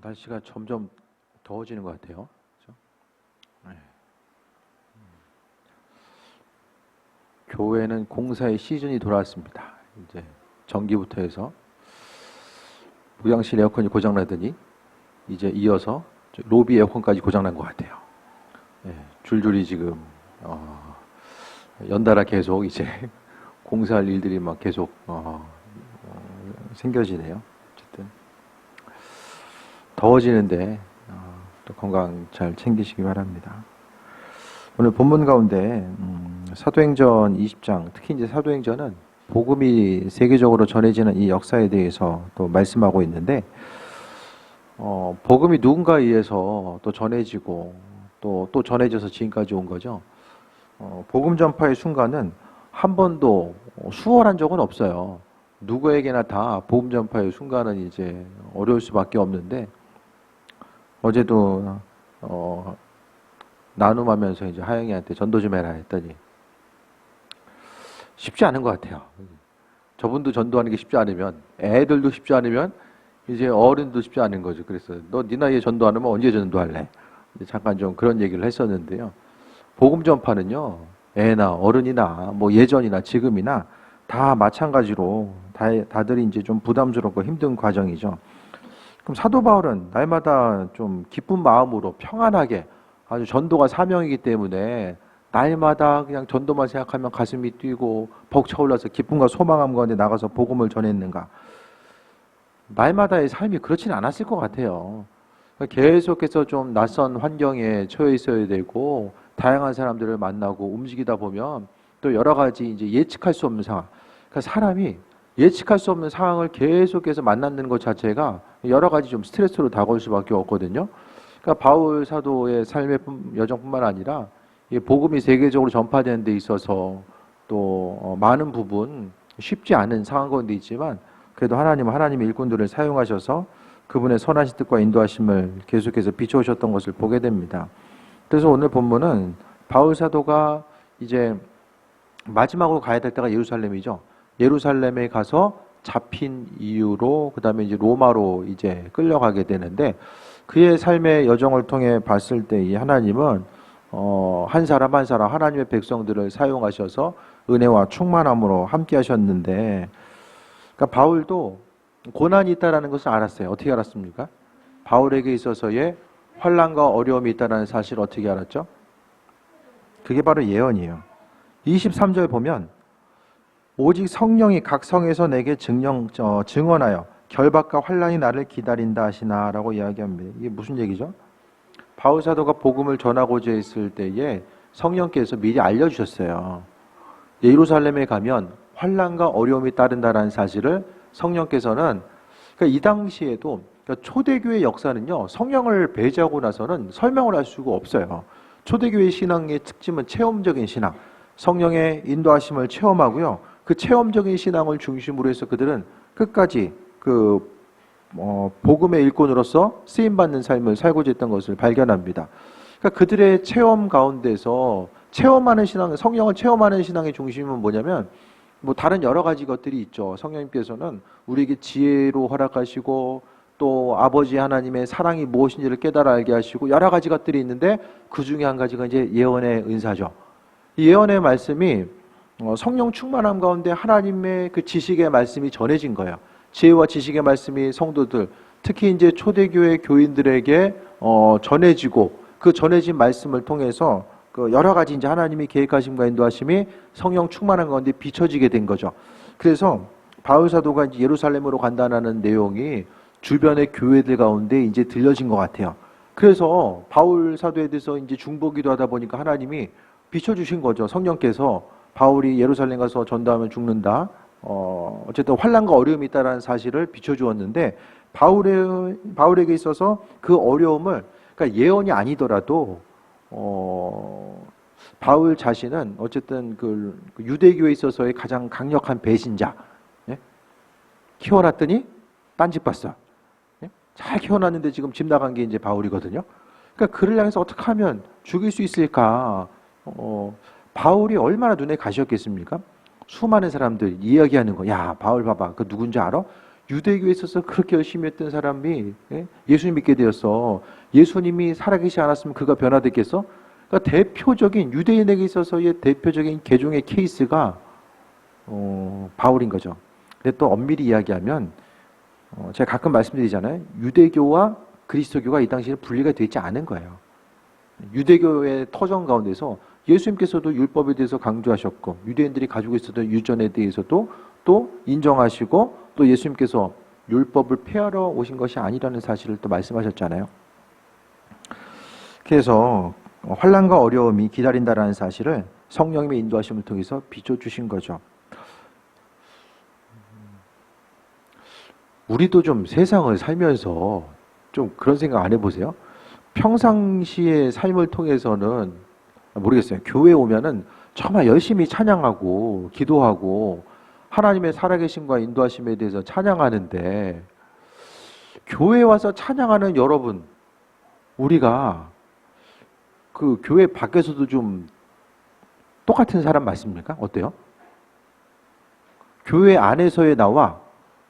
날씨가 점점 더워지는 것 같아요. 그렇죠? 네. 교회는 공사의 시즌이 돌아왔습니다. 이제 전기부터 해서 무장실 에어컨이 고장나더니 이제 이어서 로비 에어컨까지 고장난 것 같아요. 네, 줄줄이 지금 연달아 계속 이제 공사할 일들이 막 계속 생겨지네요. 어쨌든 더워지는데 또 건강 잘 챙기시기 바랍니다. 오늘 본문 가운데 사도행전 20장, 특히 이제 사도행전은 복음이 세계적으로 전해지는 이 역사에 대해서 또 말씀하고 있는데, 복음이 누군가에 의해서 또 전해지고 또 전해져서 지금까지 온 거죠. 복음 전파의 순간은 한 번도 수월한 적은 없어요. 누구에게나 다 복음 전파의 순간은 이제 어려울 수밖에 없는데, 어제도 나눔하면서 이제 하영이한테 전도 좀 해라 했더니 쉽지 않은 것 같아요. 저분도 전도하는 게 쉽지 않으면, 애들도 쉽지 않으면 이제 어른도 쉽지 않은 거죠. 그래서 너 네 나이에 전도 안 하면 언제 전도할래? 잠깐 좀 그런 얘기를 했었는데요. 복음 전파는요, 애나 어른이나 뭐 예전이나 지금이나 다 마찬가지로 다들 이제 좀 부담스럽고 힘든 과정이죠. 그럼 사도 바울은 날마다 좀 기쁜 마음으로 평안하게, 아주 전도가 사명이기 때문에 날마다 그냥 전도만 생각하면 가슴이 뛰고 벅차올라서 기쁨과 소망함 가운데 나가서 복음을 전했는가? 날마다의 삶이 그렇지는 않았을 것 같아요. 계속해서 좀 낯선 환경에 처해 있어야 되고 다양한 사람들을 만나고 움직이다 보면 또 여러 가지 이제 예측할 수 없는 상황. 그러니까 사람이 예측할 수 없는 상황을 계속해서 만나는 것 자체가 여러 가지 좀 스트레스로 다가올 수밖에 없거든요. 그러니까 바울 사도의 삶의 여정뿐만 아니라 이 복음이 세계적으로 전파되는 데 있어서 또 많은 부분 쉽지 않은 상황 가운데 있지만, 그래도 하나님의 일꾼들을 사용하셔서 그분의 선하신 뜻과 인도하심을 계속해서 비춰오셨던 것을 보게 됩니다. 그래서 오늘 본문은 바울 사도가 이제 마지막으로 가야 될 때가 예루살렘이죠. 예루살렘에 가서 잡힌 이유로 그다음에 이제 로마로 이제 끌려가게 되는데, 그의 삶의 여정을 통해 봤을 때 이 하나님은 한 사람 한 사람 하나님의 백성들을 사용하셔서 은혜와 충만함으로 함께 하셨는데, 그러니까 바울도 고난이 있다라는 것을 알았어요. 어떻게 알았습니까? 바울에게 있어서의 환난과 어려움이 있다는 사실을 어떻게 알았죠? 그게 바로 예언이에요. 23절 보면 오직 성령이 각 성에서 내게 증언하여 결박과 환난이 나를 기다린다 하시나라고 이야기합니다. 이게 무슨 얘기죠? 바울 사도가 복음을 전하고자 했을 때에 성령께서 미리 알려주셨어요. 예루살렘에 가면 환난과 어려움이 따른다라는 사실을 성령께서는, 그러니까 이 당시에도, 그러니까 초대교회 역사는요, 성령을 배제하고 나서는 설명을 할 수가 없어요. 초대교회 신앙의 특징은 체험적인 신앙, 성령의 인도하심을 체험하고요, 그 체험적인 신앙을 중심으로 해서 그들은 끝까지 복음의 일꾼으로서 쓰임받는 삶을 살고자 했던 것을 발견합니다. 그러니까 그들의 체험 가운데서 체험하는 신앙, 성령을 체험하는 신앙의 중심은 뭐냐면, 뭐 다른 여러 가지 것들이 있죠. 성령님께서는 우리에게 지혜로 허락하시고 또 아버지 하나님의 사랑이 무엇인지를 깨달아 알게 하시고 여러 가지 것들이 있는데, 그 중에 한 가지가 이제 예언의 은사죠. 이 예언의 말씀이 성령 충만함 가운데 하나님의 그 지식의 말씀이 전해진 거예요. 지혜와 지식의 말씀이 성도들, 특히 이제 초대교회 교인들에게 전해지고, 그 전해진 말씀을 통해서 그 여러 가지 이제 하나님이 계획하심과 인도하심이 성령 충만한 가운데 비춰지게 된 거죠. 그래서 바울 사도가 이제 예루살렘으로 간다는 내용이 주변의 교회들 가운데 이제 들려진 것 같아요. 그래서 바울 사도에 대해서 이제 중보기도 하다 보니까 하나님이 비춰주신 거죠. 성령께서 바울이 예루살렘 가서 전도하면 죽는다, 어쨌든 환난과 어려움이 있다라는 사실을 비춰주었는데, 바울에게 있어서 그 어려움을, 그러니까 예언이 아니더라도 바울 자신은 어쨌든 그 유대교에 있어서의 가장 강력한 배신자, 예? 키워놨더니 딴집 봤어. 예? 잘 키워놨는데 지금 집 나간 게 이제 바울이거든요. 그러니까 그를 향해서 어떻게 하면 죽일 수 있을까? 바울이 얼마나 눈에 가시였겠습니까? 수많은 사람들 이야기하는 거, 야 바울 봐봐, 그 누군지 알아? 유대교에 있어서 그렇게 열심히 했던 사람이 예수님 믿게 되었어. 예수님이 살아계시지 않았으면 그가 변화됐겠어? 그러니까 대표적인 유대인에게 있어서의 대표적인 개종의 케이스가 바울인 거죠. 근데 또 엄밀히 이야기하면 제가 가끔 말씀드리잖아요. 유대교와 그리스도교가 이 당시에 분리가 되지 않은 거예요. 유대교의 터전 가운데서 예수님께서도 율법에 대해서 강조하셨고 유대인들이 가지고 있었던 유전에 대해서도 또 인정하시고 또 예수님께서 율법을 폐하러 오신 것이 아니라는 사실을 또 말씀하셨잖아요. 그래서 환난과 어려움이 기다린다라는 사실을 성령님의 인도하심을 통해서 비춰주신 거죠. 우리도 좀 세상을 살면서 좀 그런 생각 안 해보세요? 평상시의 삶을 통해서는 모르겠어요. 교회에 오면은 정말 열심히 찬양하고 기도하고 하나님의 살아계심과 인도하심에 대해서 찬양하는데 교회에 와서 찬양하는 여러분, 우리가 그 교회 밖에서도 좀 똑같은 사람 맞습니까? 어때요? 교회 안에서의 나와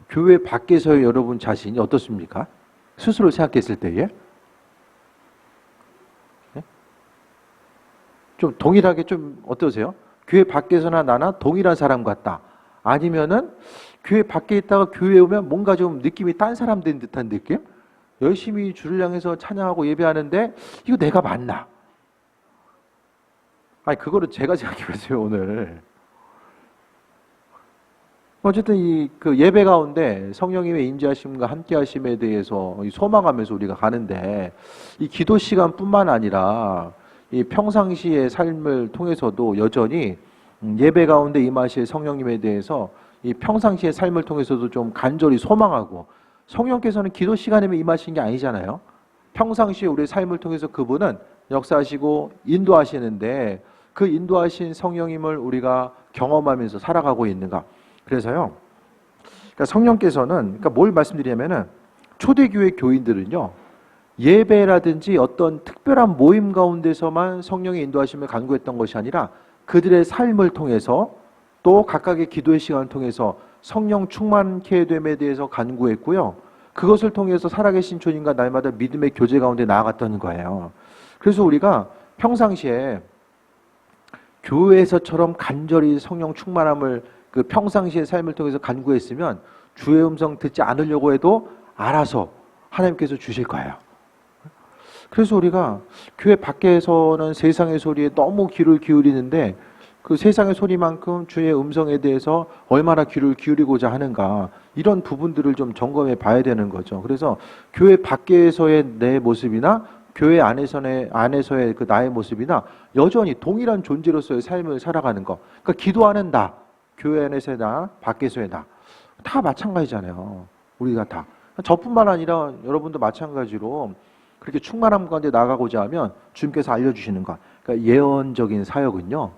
교회 밖에서의 여러분 자신이 어떻습니까? 스스로 생각했을 때에 좀 동일하게 좀 어떠세요? 교회 밖에서나 나나 동일한 사람 같다. 아니면은 교회 밖에 있다가 교회에 오면 뭔가 좀 느낌이 딴 사람 된 듯한 느낌? 열심히 주를 향해서 찬양하고 예배하는데 이거 내가 맞나? 아니 그거를 제가 생각해봤어요 오늘. 어쨌든 이 그 예배 가운데 성령님의 인자하심과 함께하심에 대해서 소망하면서 우리가 가는데 이 기도 시간뿐만 아니라 이 평상시의 삶을 통해서도 여전히 예배 가운데 임하실 성령님에 대해서 이 평상시의 삶을 통해서도 좀 간절히 소망하고 성령께서는 기도 시간에 임하신 게 아니잖아요. 평상시에 우리의 삶을 통해서 그분은 역사하시고 인도하시는데 그 인도하신 성령님을 우리가 경험하면서 살아가고 있는가. 그래서요. 그러니까 성령께서는 그러니까 뭘 말씀드리냐면은 초대교회 교인들은요. 예배라든지 어떤 특별한 모임 가운데서만 성령의 인도하심을 간구했던 것이 아니라 그들의 삶을 통해서 또 각각의 기도의 시간을 통해서 성령 충만케 됨에 대해서 간구했고요. 그것을 통해서 살아계신 주님과 날마다 믿음의 교제 가운데 나아갔다는 거예요. 그래서 우리가 평상시에 교회에서처럼 간절히 성령 충만함을 그 평상시의 삶을 통해서 간구했으면 주의 음성 듣지 않으려고 해도 알아서 하나님께서 주실 거예요. 그래서 우리가 교회 밖에서는 세상의 소리에 너무 귀를 기울이는데 그 세상의 소리만큼 주의 음성에 대해서 얼마나 귀를 기울이고자 하는가 이런 부분들을 좀 점검해 봐야 되는 거죠. 그래서 교회 밖에서의 내 모습이나 교회 안에서의 그 나의 모습이나 여전히 동일한 존재로서의 삶을 살아가는 거. 그러니까 기도하는 나, 교회 안에서의 나, 밖에서의 나. 다 마찬가지잖아요. 우리가 다. 저뿐만 아니라 여러분도 마찬가지로 그렇게 충만함 가운데 나가고자 하면 주님께서 알려주시는 것. 그러니까 예언적인 사역은요.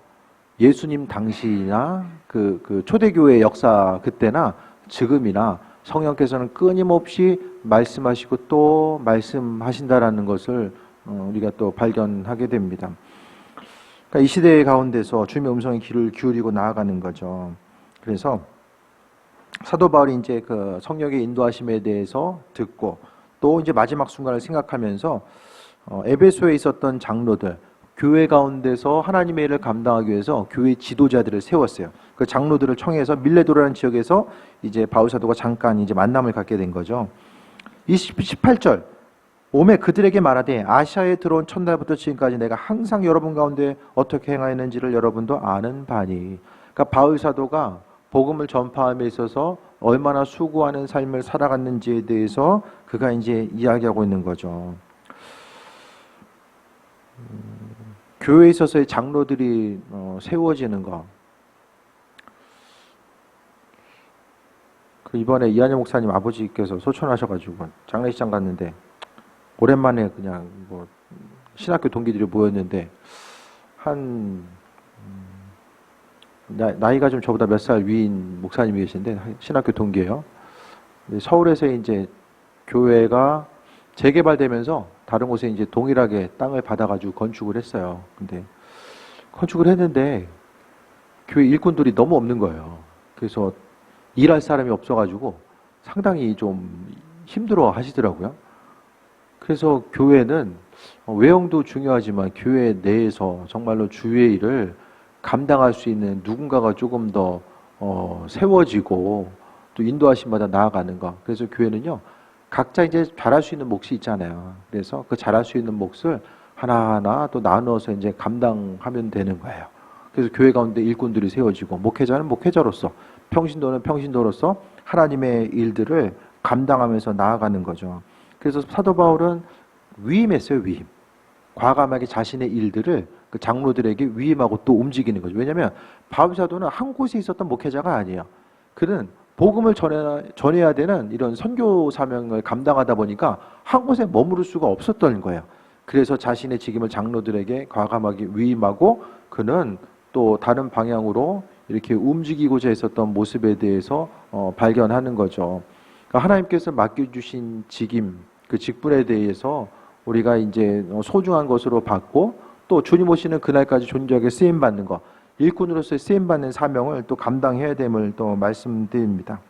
예수님 당시나 그 초대교회 역사 그때나 지금이나 성령께서는 끊임없이 말씀하시고 또 말씀하신다라는 것을 우리가 또 발견하게 됩니다. 그러니까 이 시대 가운데서 주님의 음성에 귀를 기울이고 나아가는 거죠. 그래서 사도 바울이 이제 그 성령의 인도하심에 대해서 듣고 또 이제 마지막 순간을 생각하면서 에베소에 있었던 장로들, 교회 가운데서 하나님의 일을 감당하기 위해서 교회 지도자들을 세웠어요. 그 장로들을 청해서 밀레도라는 지역에서 이제 바울 사도가 잠깐 이제 만남을 갖게 된 거죠. 18절 오매 그들에게 말하되 아시아에 들어온 첫날부터 지금까지 내가 항상 여러분 가운데 어떻게 행하였는지를 여러분도 아는 바니. 그러니까 바울 사도가 복음을 전파함에 있어서 얼마나 수고하는 삶을 살아갔는지에 대해서 그가 이제 이야기하고 있는 거죠. 교회에 있어서의 장로들이 세워지는 거. 그 이번에 이한영 목사님 아버지께서 소천하셔가지고 장례식장 갔는데 오랜만에 그냥 뭐 신학교 동기들이 모였는데 한 나이가 좀 저보다 몇 살 위인 목사님이 계신데 신학교 동기예요. 서울에서 이제 교회가 재개발되면서 다른 곳에 이제 동일하게 땅을 받아가지고 건축을 했어요. 근데 건축을 했는데 교회 일꾼들이 너무 없는 거예요. 그래서 일할 사람이 없어가지고 상당히 좀 힘들어 하시더라고요. 그래서 교회는 외형도 중요하지만 교회 내에서 정말로 주의 일을 감당할 수 있는 누군가가 조금 더 세워지고 또 인도하심마다 나아가는 것. 그래서 교회는요, 각자 이제 잘할 수 있는 몫이 있잖아요. 그래서 그 잘할 수 있는 몫을 하나하나 또 나누어서 이제 감당하면 되는 거예요. 그래서 교회 가운데 일꾼들이 세워지고 목회자는 목회자로서, 평신도는 평신도로서 하나님의 일들을 감당하면서 나아가는 거죠. 그래서 사도 바울은 위임했어요, 위임. 과감하게 자신의 일들을 그 장로들에게 위임하고 또 움직이는 거죠. 왜냐하면 바울 사도는 한 곳에 있었던 목회자가 아니에요. 그는 복음을 전해야 되는 이런 선교 사명을 감당하다 보니까 한 곳에 머무를 수가 없었던 거예요. 그래서 자신의 직임을 장로들에게 과감하게 위임하고 그는 또 다른 방향으로 이렇게 움직이고자 했었던 모습에 대해서 발견하는 거죠. 그러니까 하나님께서 맡겨주신 직임, 그 직분에 대해서 우리가 이제 소중한 것으로 받고 또 주님 오시는 그날까지 존귀하게 쓰임받는 것, 일꾼으로서 쓰임받는 사명을 또 감당해야 됨을 또 말씀드립니다.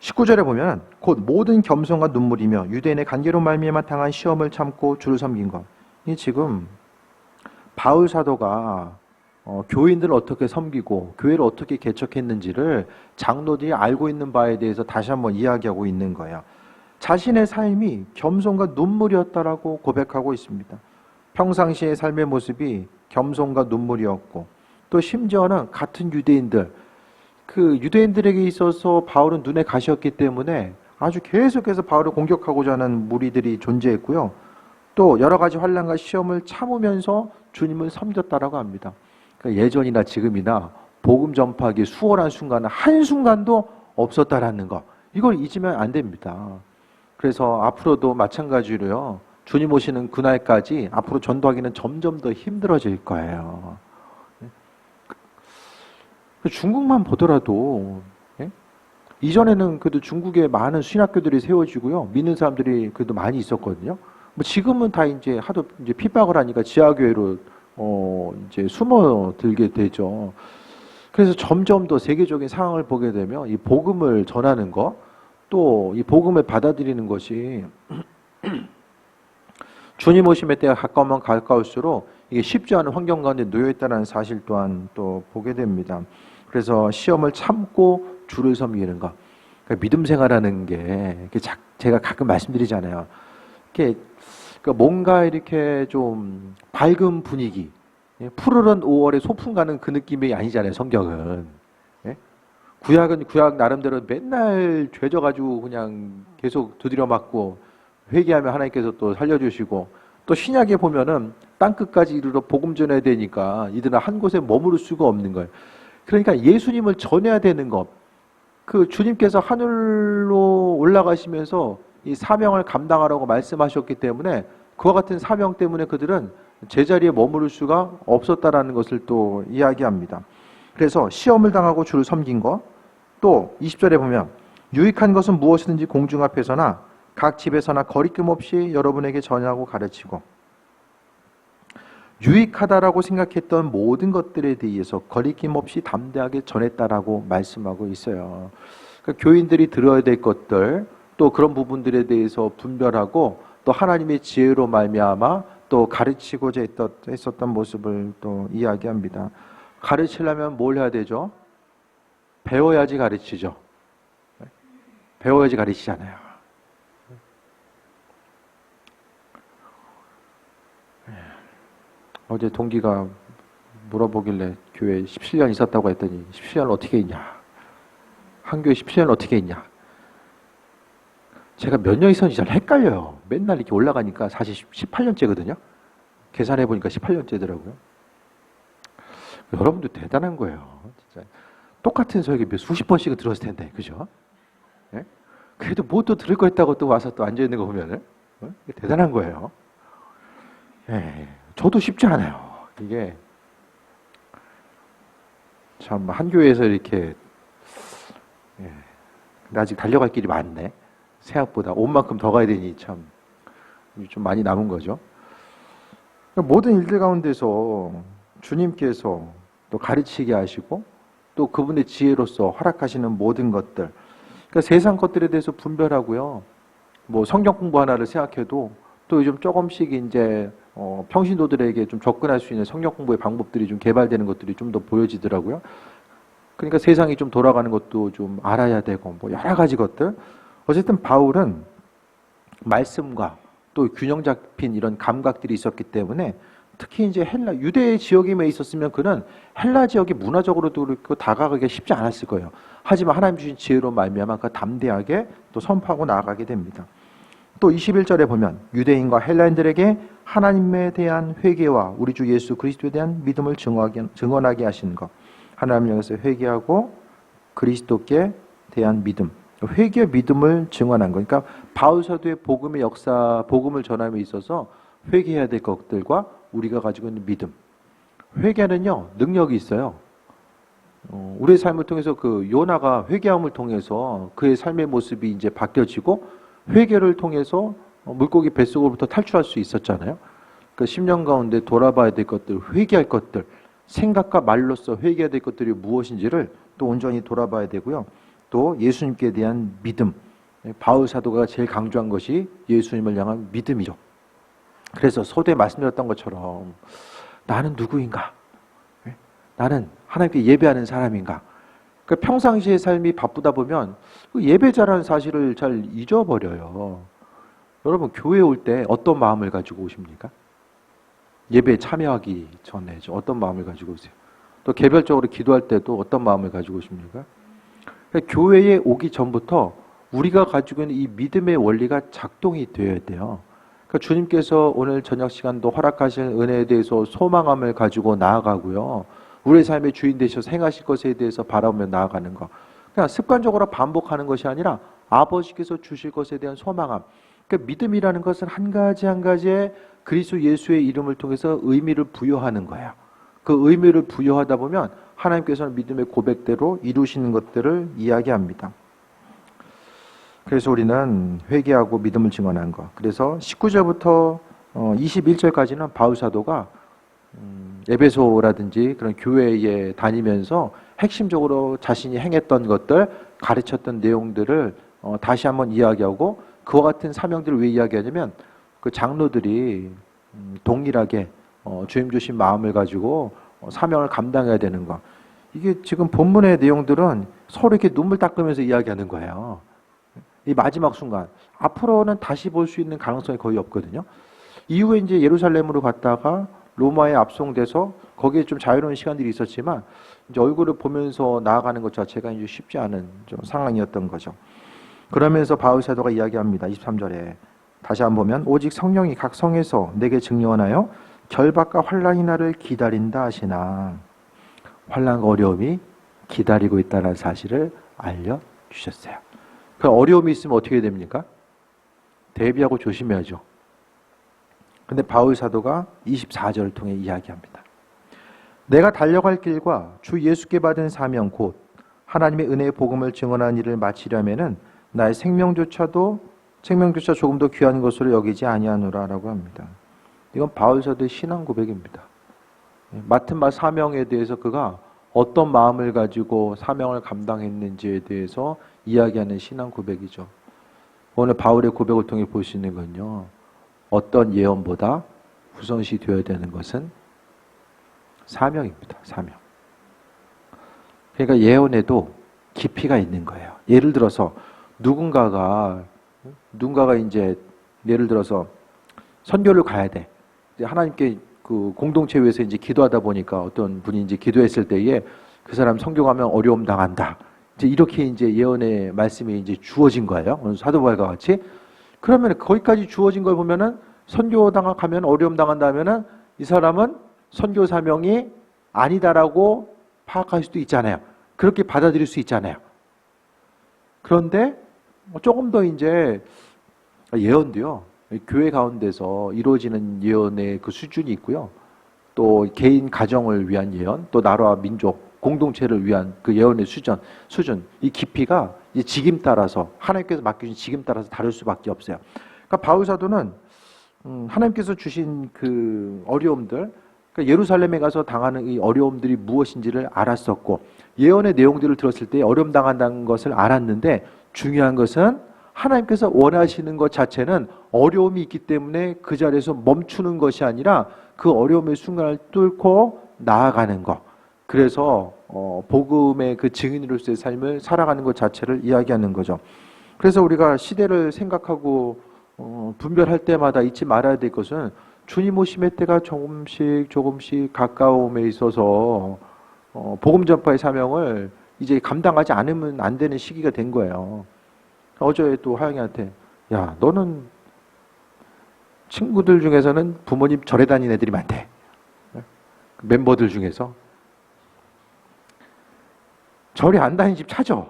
19절에 보면 곧 모든 겸손과 눈물이며 유대인의 관계로 말미암아 당한 시험을 참고 주를 섬긴 것. 이 지금 바울 사도가 교인들을 어떻게 섬기고 교회를 어떻게 개척했는지를 장로들이 알고 있는 바에 대해서 다시 한번 이야기하고 있는 거예요. 자신의 삶이 겸손과 눈물이었다라고 고백하고 있습니다. 평상시의 삶의 모습이 겸손과 눈물이었고 또 심지어는 같은 유대인들, 그 유대인들에게 있어서 바울은 눈에 가시였기 때문에 아주 계속해서 바울을 공격하고자 하는 무리들이 존재했고요. 또 여러 가지 환난과 시험을 참으면서 주님을 섬겼다라고 합니다. 그러니까 예전이나 지금이나 복음 전파하기 수월한 순간은 한순간도 없었다라는 거, 이걸 잊으면 안 됩니다. 그래서 앞으로도 마찬가지로요, 주님 오시는 그날까지 앞으로 전도하기는 점점 더 힘들어질 거예요. 중국만 보더라도 이전에는 그래도 중국에 많은 신학교들이 세워지고요, 믿는 사람들이 그래도 많이 있었거든요. 뭐 지금은 다 이제 하도 이제 핍박을 하니까 지하교회로 이제 숨어들게 되죠. 그래서 점점 더 세계적인 상황을 보게 되면 이 복음을 전하는 것, 또 이 복음을 받아들이는 것이 주님 오심의 때가 가까우면 가까울수록 이게 쉽지 않은 환경 가운데 놓여 있다는 사실 또한 또 보게 됩니다. 그래서 시험을 참고 주를 섬기는 것, 그러니까 믿음 생활하는 게 제가 가끔 말씀드리잖아요. 이렇게 그러니까 뭔가 이렇게 좀 밝은 분위기, 푸르른 5월에 소풍 가는 그 느낌이 아니잖아요, 성경은. 구약은 구약 나름대로 맨날 죄져가지고 그냥 계속 두드려 맞고 회개하면 하나님께서 또 살려주시고, 또 신약에 보면은 땅끝까지 이르러 복음 전해야 되니까 이들은 한 곳에 머무를 수가 없는 거예요. 그러니까 예수님을 전해야 되는 것, 그 주님께서 하늘로 올라가시면서 이 사명을 감당하라고 말씀하셨기 때문에 그와 같은 사명 때문에 그들은 제자리에 머무를 수가 없었다라는 것을 또 이야기합니다. 그래서 시험을 당하고 주를 섬긴 것, 또 20절에 보면 유익한 것은 무엇이든지 공중 앞에서나 각 집에서나 거리낌 없이 여러분에게 전하고 가르치고, 유익하다라고 생각했던 모든 것들에 대해서 거리낌 없이 담대하게 전했다라고 말씀하고 있어요. 그러니까 교인들이 들어야 될 것들, 또 그런 부분들에 대해서 분별하고 또 하나님의 지혜로 말미암아 또 가르치고자 했었던 모습을 또 이야기합니다. 가르치려면 뭘 해야 되죠? 배워야지 가르치죠. 배워야지 가르치잖아요. 어제 동기가 물어보길래 교회 17년 있었다고 했더니 17년 어떻게 있냐? 한 교회 17년 어떻게 있냐? 제가 몇 년 있었는지 잘 헷갈려요. 맨날 이렇게 올라가니까 사실 18년째거든요. 계산해 보니까 18년째더라고요. 여러분도 대단한 거예요. 진짜 똑같은 설교 수십 번씩은 들었을 텐데, 그죠? 예? 그래도 뭐 또 들을 거 있다고 또 와서 또 앉아 있는 거 보면은 대단한 거예요. 예, 저도 쉽지 않아요. 이게 참 한 교회에서 이렇게 근데 아직 달려갈 길이 많네. 생각보다 온 만큼 더 가야 되니 참 좀 많이 남은 거죠. 모든 일들 가운데서 주님께서 또 가르치게 하시고 또 그분의 지혜로서 허락하시는 모든 것들. 그러니까 세상 것들에 대해서 분별하고요. 뭐 성경 공부 하나를 생각해도 또 요즘 조금씩 이제 평신도들에게 좀 접근할 수 있는 성경 공부의 방법들이 좀 개발되는 것들이 좀 더 보여지더라고요. 그러니까 세상이 좀 돌아가는 것도 좀 알아야 되고 뭐 여러 가지 것들. 어쨌든 바울은 말씀과 또 균형 잡힌 이런 감각들이 있었기 때문에 특히 이제 유대 지역에 있었으면 그는 헬라 지역이 문화적으로도 그렇고 다가가기가 쉽지 않았을 거예요. 하지만 하나님 주신 지혜로 말미암아 그 담대하게 또 선포하고 나아가게 됩니다. 또 21절에 보면 유대인과 헬라인들에게 하나님에 대한 회개와 우리 주 예수 그리스도에 대한 믿음을 증언하게 하시는 것. 하나님 향해서 회개하고 그리스도께 대한 믿음. 회개와 믿음을 증언한 거. 그러니까 바울 사도의 복음의 역사, 복음을 전함에 있어서 회개해야 될 것들과 우리가 가지고 있는 믿음. 회개는요, 능력이 있어요. 우리의 삶을 통해서 그 요나가 회개함을 통해서 그의 삶의 모습이 이제 바뀌어지고 회개를 통해서 물고기 뱃속으로부터 탈출할 수 있었잖아요. 그 10년 가운데 돌아봐야 될 것들, 회개할 것들, 생각과 말로써 회개해야 될 것들이 무엇인지를 또 온전히 돌아봐야 되고요. 또 예수님께 대한 믿음. 바울 사도가 제일 강조한 것이 예수님을 향한 믿음이죠. 그래서 서두에 말씀드렸던 것처럼 나는 누구인가? 나는 하나님께 예배하는 사람인가? 그러니까 평상시의 삶이 바쁘다 보면 그 예배자라는 사실을 잘 잊어버려요. 여러분 교회 올 때 어떤 마음을 가지고 오십니까? 예배에 참여하기 전에 어떤 마음을 가지고 오세요? 또 개별적으로 기도할 때도 어떤 마음을 가지고 오십니까? 그러니까 교회에 오기 전부터 우리가 가지고 있는 이 믿음의 원리가 작동이 되어야 돼요. 그러니까 주님께서 오늘 저녁 시간도 허락하신 은혜에 대해서 소망함을 가지고 나아가고요. 우리의 삶의 주인 되셔서 행하실 것에 대해서 바라보며 나아가는 것. 그냥 습관적으로 반복하는 것이 아니라 아버지께서 주실 것에 대한 소망함. 그러니까 믿음이라는 것은 한 가지 한 가지의 그리스도 예수의 이름을 통해서 의미를 부여하는 거예요. 그 의미를 부여하다 보면 하나님께서는 믿음의 고백대로 이루시는 것들을 이야기합니다. 그래서 우리는 회개하고 믿음을 증언한 것. 그래서 19절부터 21절까지는 바울 사도가 에베소라든지 그런 교회에 다니면서 핵심적으로 자신이 행했던 것들, 가르쳤던 내용들을 다시 한번 이야기하고 그와 같은 사명들을 왜 이야기하냐면 그 장로들이 동일하게 주님 주신 마음을 가지고 사명을 감당해야 되는 것. 이게 지금 본문의 내용들은 서로 이렇게 눈물 닦으면서 이야기하는 거예요. 이 마지막 순간 앞으로는 다시 볼 수 있는 가능성이 거의 없거든요. 이후에 이제 예루살렘으로 갔다가 로마에 압송돼서 거기에 좀 자유로운 시간들이 있었지만 이제 얼굴을 보면서 나아가는 것 자체가 이제 쉽지 않은 좀 상황이었던 거죠. 그러면서 바울 사도가 이야기합니다. 23절에 다시 한번 보면 오직 성령이 각 성에서 내게 증언하여 결박과 환난이 나를 기다린다 하시나 환난과 어려움이 기다리고 있다는 사실을 알려주셨어요. 그 어려움이 있으면 어떻게 됩니까? 대비하고 조심해야죠. 근데 바울 사도가 24절을 통해 이야기합니다. 내가 달려갈 길과 주 예수께 받은 사명 곧 하나님의 은혜의 복음을 증언하는 일을 마치려면은 나의 생명조차 조금 더 귀한 것으로 여기지 아니하노라라고 합니다. 이건 바울 사도의 신앙 고백입니다. 맡은 바 사명에 대해서 그가 어떤 마음을 가지고 사명을 감당했는지에 대해서 이야기하는 신앙 고백이죠. 오늘 바울의 고백을 통해 볼 수 있는 건요. 어떤 예언보다 우선시 되어야 되는 것은 사명입니다. 사명. 그러니까 예언에도 깊이가 있는 거예요. 예를 들어서 누군가가 이제 예를 들어서 선교를 가야 돼. 하나님께 그 공동체 위에서 이제 기도하다 보니까 어떤 분이 이제 기도했을 때에 그 사람 선교 가면 어려움 당한다. 이제 이렇게 이제 예언의 말씀이 이제 주어진 거예요. 오늘 사도바울과 같이. 그러면 거기까지 주어진 걸 보면은 선교 가면 어려움 당한다면은 이 사람은 선교 사명이 아니다라고 파악할 수도 있잖아요. 그렇게 받아들일 수 있잖아요. 그런데 조금 더 이제 예언도요. 교회 가운데서 이루어지는 예언의 그 수준이 있고요. 또 개인 가정을 위한 예언, 또 나라와 민족, 공동체를 위한 그 예언의 수준, 이 깊이가 이 직임 따라서 하나님께서 맡기신 직임 따라서 다를 수밖에 없어요. 그러니까 바울 사도는 하나님께서 주신 그 어려움들, 그러니까 예루살렘에 가서 당하는 이 어려움들이 무엇인지를 알았었고 예언의 내용들을 들었을 때 어려움 당한다는 것을 알았는데 중요한 것은 하나님께서 원하시는 것 자체는 어려움이 있기 때문에 그 자리에서 멈추는 것이 아니라 그 어려움의 순간을 뚫고 나아가는 것. 그래서 복음의 그 증인으로서의 삶을 살아가는 것 자체를 이야기하는 거죠. 그래서 우리가 시대를 생각하고 분별할 때마다 잊지 말아야 될 것은 주님 오심의 때가 조금씩 가까움에 있어서 복음 전파의 사명을 이제 감당하지 않으면 안 되는 시기가 된 거예요. 어제 또 하영이한테 야 너는 친구들 중에서는 부모님 절에 다니는 애들이 많대. 멤버들 중에서 절에 안 다니는 집 찾아.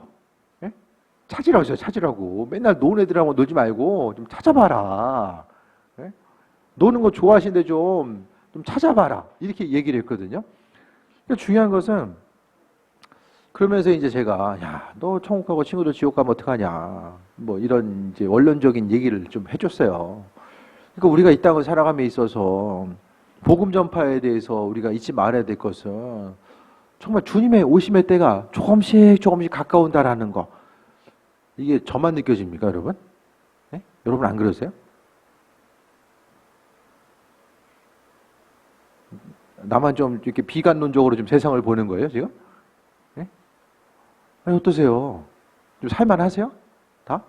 찾으라고 했어요. 찾으라고. 맨날 노는 애들하고 놀지 말고 좀 찾아봐라. 노는 거 좋아하시는데 좀 찾아봐라. 이렇게 얘기를 했거든요. 그러니까 중요한 것은 그러면서 이제 제가 야, 너 천국 가고 친구들 지옥 가면 어떡하냐. 뭐 이런 이제 원론적인 얘기를 좀 해줬어요. 그러니까 우리가 이 땅을 살아감에 있어서 복음 전파에 대해서 우리가 잊지 말아야 될 것은 정말 주님의 오심의 때가 조금씩 가까운다라는 거. 이게 저만 느껴집니까, 여러분? 네? 여러분 안 그러세요? 나만 좀 이렇게 비관론적으로 좀 세상을 보는 거예요, 지금? 네? 아니, 어떠세요? 좀 살만하세요? 다?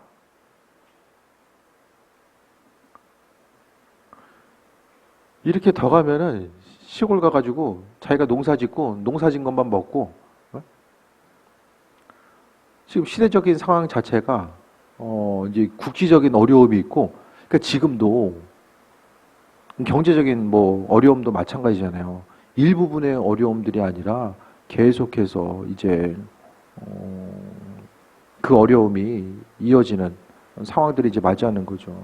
이렇게 더 가면은 시골 가가지고 자기가 농사 짓고 농사 진 것만 먹고 지금 시대적인 상황 자체가 이제 국지적인 어려움이 있고 그러니까 지금도 경제적인 뭐 어려움도 마찬가지잖아요. 일부분의 어려움들이 아니라 계속해서 이제 그 어려움이 이어지는 상황들이 이제 맞이하는 거죠.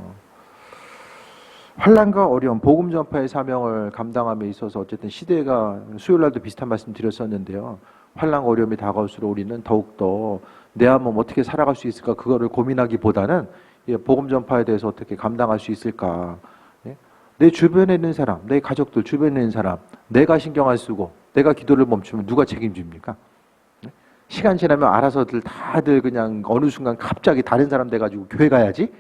환난과 어려움, 복음 전파의 사명을 감당함에 있어서 어쨌든 시대가 수요일 날도 비슷한 말씀 드렸었는데요. 환난 어려움이 다가올수록 우리는 더욱더 내 몸 어떻게 살아갈 수 있을까 그거를 고민하기보다는 복음 전파에 대해서 어떻게 감당할 수 있을까. 내 주변에 있는 사람, 내 가족들 주변에 있는 사람, 내가 신경 안 쓰고 내가 기도를 멈추면 누가 책임집니까? 시간 지나면 알아서들 다들 그냥 어느 순간 갑자기 다른 사람 돼가지고 교회 가야지?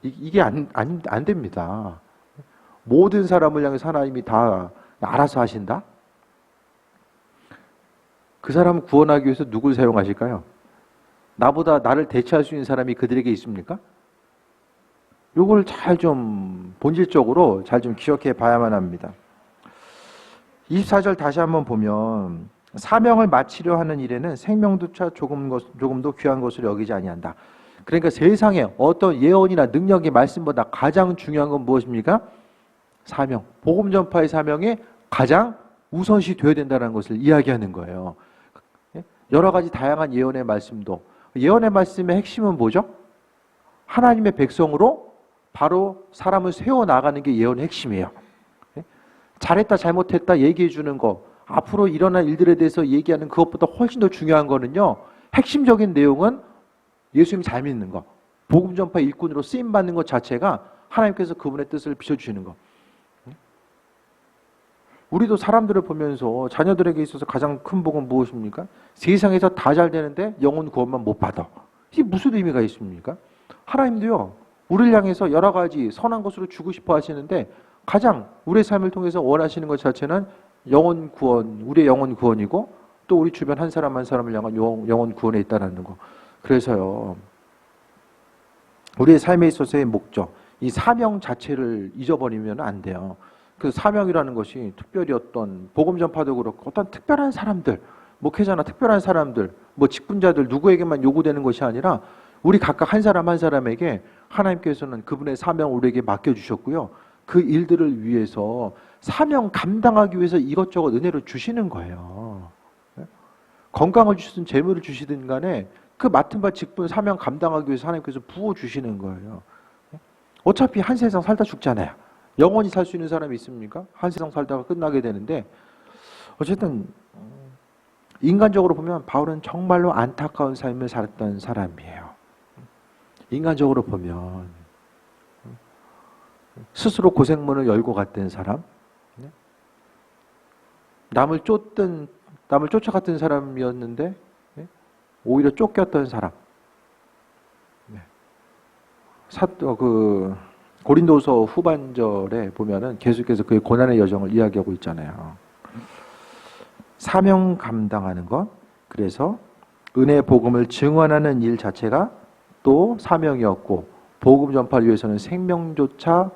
이게 안 됩니다. 모든 사람을 향해서 하나님이 다 알아서 하신다? 그 사람을 구원하기 위해서 누굴 사용하실까요? 나보다 나를 대체할 수 있는 사람이 그들에게 있습니까? 요걸 잘 좀 본질적으로 잘 좀 기억해 봐야만 합니다. 24절 다시 한번 보면 사명을 마치려 하는 일에는 생명조차 조금도 귀한 것을 여기지 아니한다. 그러니까 세상에 어떤 예언이나 능력의 말씀보다 가장 중요한 건 무엇입니까? 사명, 복음 전파의 사명에 가장 우선시 되어야 된다는 것을 이야기하는 거예요. 여러 가지 다양한 예언의 말씀도 예언의 말씀의 핵심은 뭐죠? 하나님의 백성으로 바로 사람을 세워나가는 게 예언의 핵심이에요. 잘했다 잘못했다 얘기해 주는 거 앞으로 일어날 일들에 대해서 얘기하는 그것보다 훨씬 더 중요한 거는요. 핵심적인 내용은 예수님 잘 믿는 거 복음 전파 일꾼으로 쓰임받는 것 자체가 하나님께서 그분의 뜻을 비춰주시는 거. 우리도 사람들을 보면서 자녀들에게 있어서 가장 큰 복은 무엇입니까? 세상에서 다 잘 되는데 영혼 구원만 못 받아. 이게 무슨 의미가 있습니까? 하나님도요. 우리를 향해서 여러 가지 선한 것으로 주고 싶어 하시는데 가장 우리의 삶을 통해서 원하시는 것 자체는 영혼 구원, 우리의 영혼 구원이고 또 우리 주변 한 사람 한 사람을 향한 영혼 구원에 있다는 거. 그래서요. 우리의 삶에 있어서의 목적, 이 사명 자체를 잊어버리면 안 돼요. 그 사명이라는 것이 특별히 어떤 복음 전파도 그렇고 어떤 특별한 사람들, 목회자나 특별한 사람들, 뭐 직분자들 누구에게만 요구되는 것이 아니라 우리 각각 한 사람 한 사람에게 하나님께서는 그분의 사명을 우리에게 맡겨주셨고요. 그 일들을 위해서 사명 감당하기 위해서 이것저것 은혜를 주시는 거예요. 건강을 주시든 재물을 주시든 간에 그 맡은 바 직분 사명 감당하기 위해서 하나님께서 부어주시는 거예요. 어차피 한 세상 살다 죽잖아요. 영원히 살 수 있는 사람이 있습니까? 한 세상 살다가 끝나게 되는데 어쨌든 인간적으로 보면 바울은 정말로 안타까운 삶을 살았던 사람이에요. 인간적으로 보면 스스로 고생문을 열고 갔던 사람, 남을 쫓아갔던 사람이었는데 오히려 쫓겼던 사람. 고린도서 후반절에 보면은 계속해서 그의 고난의 여정을 이야기하고 있잖아요. 사명 감당하는 것, 그래서 은혜 복음을 증언하는 일 자체가 또 사명이었고, 복음 전파를 위해서는 생명조차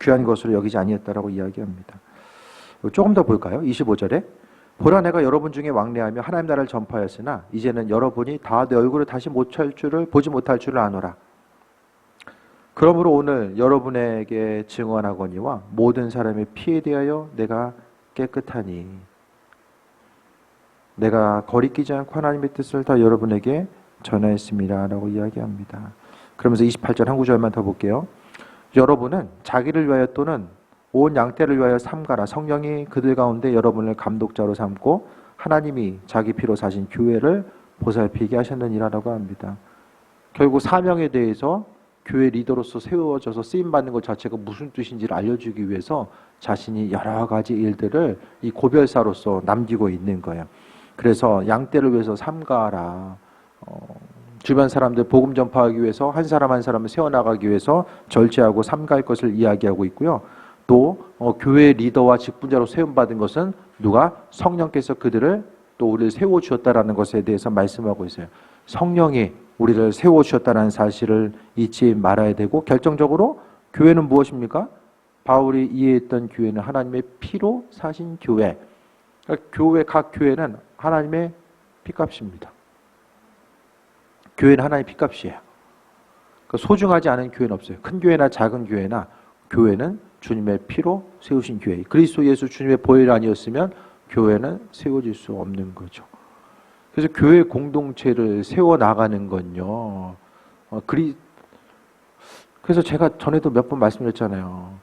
귀한 것으로 여기지 아니했다라고 이야기합니다. 조금 더 볼까요? 25절에 보라 내가 여러분 중에 왕래하며 하나님 나라를 전파하였으나 이제는 여러분이 다 내 얼굴을 다시 보지 못할 줄을 아노라. 그러므로 오늘 여러분에게 증언하거니와 모든 사람의 피에 대하여 내가 깨끗하니 내가 거리끼지 않고 하나님의 뜻을 다 여러분에게 전하였습니다 라고 이야기합니다. 그러면서 28절 한 구절만 더 볼게요. 여러분은 자기를 위하여 또는 온 양떼를 위하여 삼가라. 성령이 그들 가운데 여러분을 감독자로 삼고 하나님이 자기 피로 사신 교회를 보살피게 하셨느니라라고 합니다. 결국 사명에 대해서 교회 리더로서 세워져서 쓰임받는 것 자체가 무슨 뜻인지를 알려주기 위해서 자신이 여러 가지 일들을 이 고별사로서 남기고 있는 거예요. 그래서 양떼를 위해서 삼가라. 주변 사람들 복음 전파하기 위해서 한 사람 한 사람을 세워나가기 위해서 절제하고 삼갈 것을 이야기하고 있고요. 또 교회 리더와 직분자로 세움받은 것은 누가? 성령께서 그들을 또 우리를 세워주셨다라는 것에 대해서 말씀하고 있어요. 성령이 우리를 세워주셨다는 사실을 잊지 말아야 되고, 결정적으로 교회는 무엇입니까? 바울이 이해했던 교회는 하나님의 피로 사신 교회. 그러니까 각 교회는 하나님의 피값입니다. 교회는 하나님의 피값이에요. 그러니까 소중하지 않은 교회는 없어요. 큰 교회나 작은 교회나 교회는 주님의 피로 세우신 교회. 그리스도 예수 주님의 보혈이 아니었으면 교회는 세워질 수 없는 거죠. 그래서 교회 공동체를 세워나가는 건요. 그래서 제가 전에도 몇 번 말씀드렸잖아요.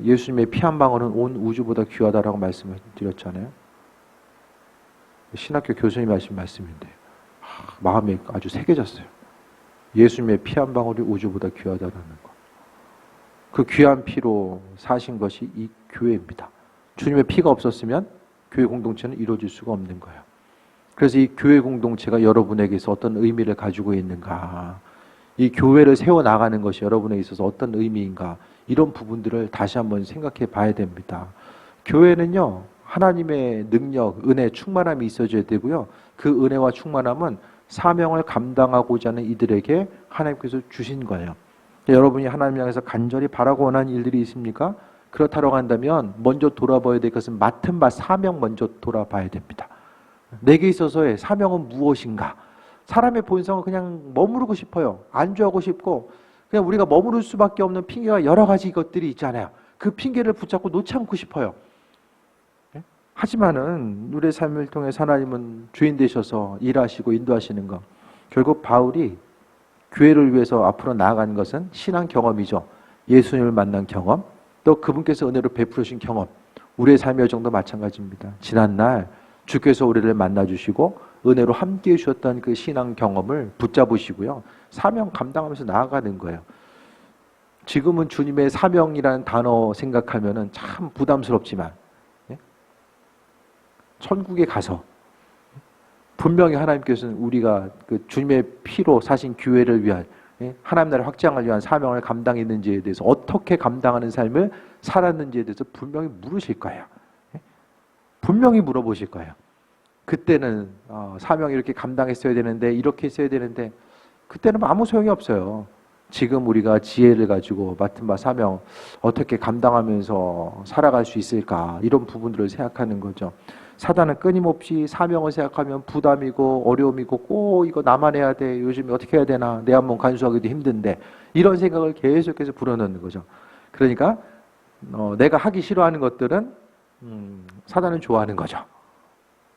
예수님의 피 한 방울은 온 우주보다 귀하다라고 말씀을 드렸잖아요. 신학교 교수님이 하신 말씀인데 마음에 아주 새겨졌어요. 예수님의 피 한 방울이 우주보다 귀하다라는 거. 그 귀한 피로 사신 것이 이 교회입니다. 주님의 피가 없었으면 교회 공동체는 이루어질 수가 없는 거예요. 그래서 이 교회 공동체가 여러분에게서 어떤 의미를 가지고 있는가, 이 교회를 세워나가는 것이 여러분에게 있어서 어떤 의미인가, 이런 부분들을 다시 한번 생각해 봐야 됩니다. 교회는요, 하나님의 능력, 은혜, 충만함이 있어줘야 되고요. 그 은혜와 충만함은 사명을 감당하고자 하는 이들에게 하나님께서 주신 거예요. 여러분이 하나님 향해서 간절히 바라고 원하는 일들이 있습니까? 그렇다고 한다면 먼저 돌아봐야 될 것은 맡은 바 사명 먼저 돌아봐야 됩니다. 내게 있어서의 사명은 무엇인가? 사람의 본성은 그냥 머무르고 싶어요. 안주하고 싶고 그냥 우리가 머무를 수밖에 없는 핑계가 여러 가지 것들이 있잖아요. 그 핑계를 붙잡고 놓지 않고 싶어요. 하지만은 우리의 삶을 통해 하나님은 주인 되셔서 일하시고 인도하시는 것. 결국 바울이 교회를 위해서 앞으로 나아가는 것은 신앙 경험이죠. 예수님을 만난 경험, 또 그분께서 은혜로 베푸신 경험. 우리의 삶의 여정도 마찬가지입니다. 지난날 주께서 우리를 만나주시고 은혜로 함께해 주셨던 그 신앙 경험을 붙잡으시고요. 사명 감당하면서 나아가는 거예요. 지금은 주님의 사명이라는 단어 생각하면은 참 부담스럽지만 천국에 가서 분명히 하나님께서는 우리가 그 주님의 피로 사신 교회를 위한 하나님 나라를 확장을 위한 사명을 감당했는지에 대해서 어떻게 감당하는 삶을 살았는지에 대해서 분명히 물으실 거예요. 분명히 물어보실 거예요. 그때는 사명을 이렇게 감당했어야 되는데 이렇게 했어야 되는데 그때는 아무 소용이 없어요. 지금 우리가 지혜를 가지고 맡은 바 사명 어떻게 감당하면서 살아갈 수 있을까, 이런 부분들을 생각하는 거죠. 사단은 끊임없이 사명을 생각하면 부담이고 어려움이고 꼭 이거 나만 해야 돼, 요즘에 어떻게 해야 되나, 내 한번 간수하기도 힘든데, 이런 생각을 계속해서 불어넣는 거죠. 그러니까 내가 하기 싫어하는 것들은 사단은 좋아하는 거죠.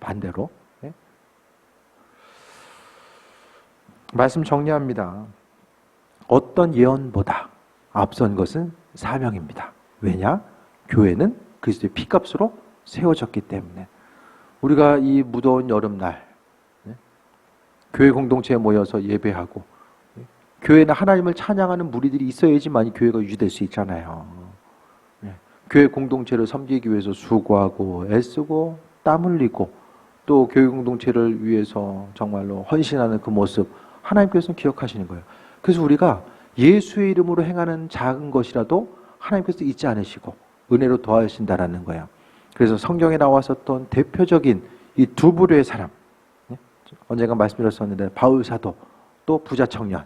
반대로. 말씀 정리합니다. 어떤 예언보다 앞선 것은 사명입니다. 왜냐? 교회는 그리스도의 피값으로 세워졌기 때문에. 우리가 이 무더운 여름날 교회 공동체에 모여서 예배하고, 교회는 하나님을 찬양하는 무리들이 있어야지만 교회가 유지될 수 있잖아요. 교회 공동체를 섬기기 위해서 수고하고 애쓰고 땀 흘리고 또 교회 공동체를 위해서 정말로 헌신하는 그 모습 하나님께서는 기억하시는 거예요. 그래서 우리가 예수의 이름으로 행하는 작은 것이라도 하나님께서 잊지 않으시고 은혜로 도와주신다라는 거예요. 그래서 성경에 나왔었던 대표적인 이 두 부류의 사람, 언젠가 말씀드렸었는데 바울 사도 또 부자 청년,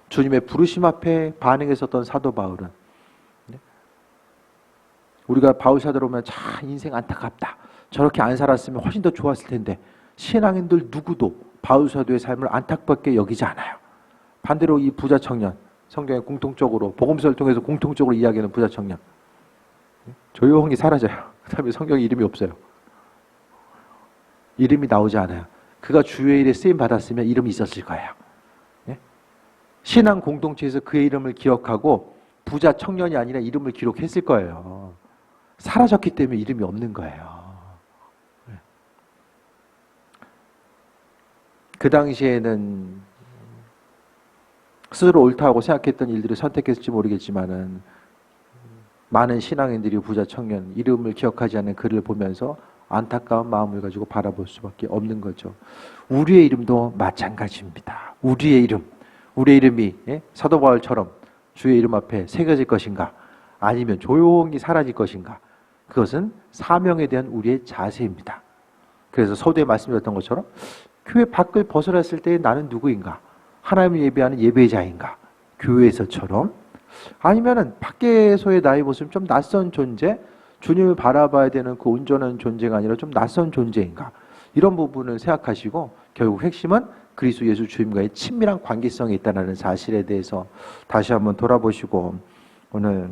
주님의 부르심 앞에 반응했었던 사도 바울은 우리가 바울 사도로 보면 참 인생 안타깝다. 저렇게 안 살았으면 훨씬 더 좋았을 텐데 신앙인들 누구도 바울 사도의 삶을 안타깝게 여기지 않아요. 반대로 이 부자 청년, 성경에 공통적으로 복음서를 통해서 공통적으로 이야기하는 부자 청년 조용히 사라져요. 그 다음에 성경에 이름이 없어요. 이름이 나오지 않아요. 그가 주의 일에 쓰임 받았으면 이름이 있었을 거예요. 신앙 공동체에서 그의 이름을 기억하고 부자 청년이 아니라 이름을 기록했을 거예요. 사라졌기 때문에 이름이 없는 거예요. 그 당시에는 스스로 옳다고 생각했던 일들을 선택했을지 모르겠지만은 많은 신앙인들이 부자 청년 이름을 기억하지 않는 그를 보면서 안타까운 마음을 가지고 바라볼 수밖에 없는 거죠. 우리의 이름도 마찬가지입니다. 우리의 이름이 사도 바울처럼 주의 이름 앞에 새겨질 것인가 아니면 조용히 사라질 것인가, 그것은 사명에 대한 우리의 자세입니다. 그래서 서두에 말씀드렸던 것처럼 교회 밖을 벗어났을 때 나는 누구인가? 하나님을 예배하는 예배자인가? 교회에서처럼, 아니면은 밖에서의 나의 모습은 좀 낯선 존재, 주님을 바라봐야 되는 그 온전한 존재가 아니라 좀 낯선 존재인가? 이런 부분을 생각하시고 결국 핵심은 그리스도 예수 주님과의 친밀한 관계성이 있다는 사실에 대해서 다시 한번 돌아보시고, 오늘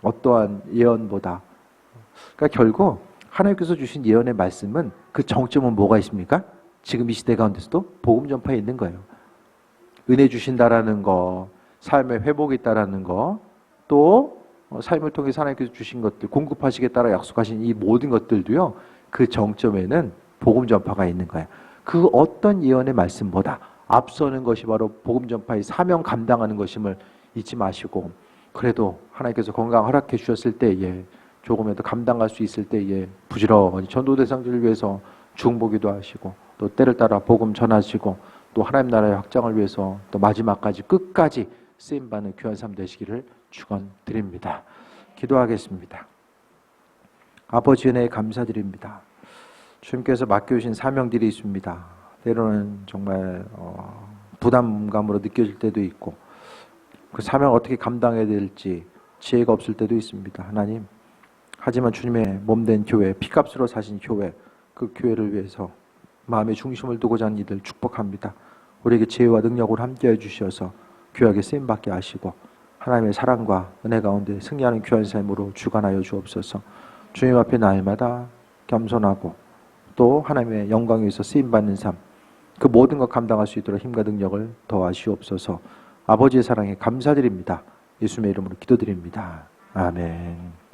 어떠한 예언보다, 그러니까 결국 하나님께서 주신 예언의 말씀은 그 정점은 뭐가 있습니까? 지금 이 시대 가운데서도 복음 전파에 있는 거예요. 은혜 주신다라는 거, 삶의 회복이 있다라는 거, 또 삶을 통해서 하나님께서 주신 것들, 공급하시겠다라 약속하신 이 모든 것들도요, 그 정점에는 복음 전파가 있는 거예요. 그 어떤 예언의 말씀보다 앞서는 것이 바로 복음 전파의 사명 감당하는 것임을 잊지 마시고, 그래도 하나님께서 건강 허락해 주셨을 때에 조금이라도 감당할 수 있을 때에 부지런히 전도 대상들을 위해서 중보기도 하시고, 또 때를 따라 복음 전하시고, 또 하나님 나라의 확장을 위해서 또 마지막까지 끝까지 쓰임받는 귀한 삶 되시기를 축원드립니다. 기도하겠습니다. 아버지 은혜에 감사드립니다. 주님께서 맡겨주신 사명들이 있습니다. 때로는 정말 부담감으로 느껴질 때도 있고, 그 사명을 어떻게 감당해야 될지 지혜가 없을 때도 있습니다. 하나님, 하지만 주님의 몸된 교회, 피값으로 사신 교회, 그 교회를 위해서 마음의 중심을 두고자 하는 이들 축복합니다. 우리에게 지혜와 능력을 함께해 주셔서 귀하게 쓰임받게 하시고 하나님의 사랑과 은혜 가운데 승리하는 귀한 삶으로 주관하여 주옵소서. 주님 앞에 날마다 겸손하고 또 하나님의 영광 위에서 쓰임받는 삶, 그 모든 것 감당할 수 있도록 힘과 능력을 더하시옵소서. 아버지의 사랑에 감사드립니다. 예수님의 이름으로 기도드립니다. 아멘.